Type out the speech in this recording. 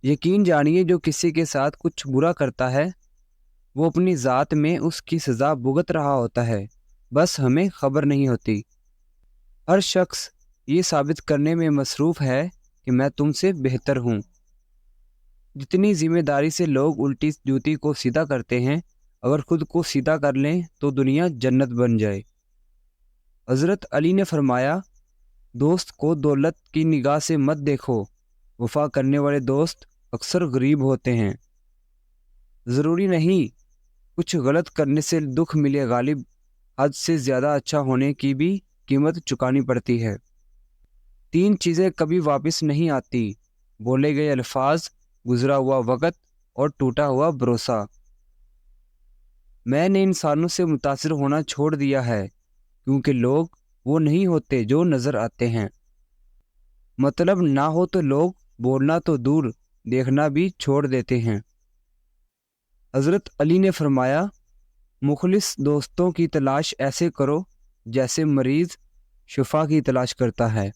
یقین جانیے جو کسی کے ساتھ کچھ برا کرتا ہے وہ اپنی ذات میں اس کی سزا بھگت رہا ہوتا ہے، بس ہمیں خبر نہیں ہوتی۔ ہر شخص یہ ثابت کرنے میں مصروف ہے کہ میں تم سے بہتر ہوں۔ جتنی ذمہ داری سے لوگ الٹی جوتی کو سیدھا کرتے ہیں، اگر خود کو سیدھا کر لیں تو دنیا جنت بن جائے۔ حضرت علی نے فرمایا، دوست کو دولت کی نگاہ سے مت دیکھو، وفا کرنے والے دوست اکثر غریب ہوتے ہیں۔ ضروری نہیں کچھ غلط کرنے سے دکھ ملے، غالب حد سے زیادہ اچھا ہونے کی بھی قیمت چکانی پڑتی ہے۔ 3 چیزیں کبھی واپس نہیں آتی: بولے گئے الفاظ، گزرا ہوا وقت اور ٹوٹا ہوا بھروسہ۔ میں نے انسانوں سے متاثر ہونا چھوڑ دیا ہے کیونکہ لوگ وہ نہیں ہوتے جو نظر آتے ہیں۔ مطلب نہ ہو تو لوگ بولنا تو دور دیکھنا بھی چھوڑ دیتے ہیں۔ حضرت علی نے فرمایا، مخلص دوستوں کی تلاش ایسے کرو جیسے مریض شفا کی تلاش کرتا ہے۔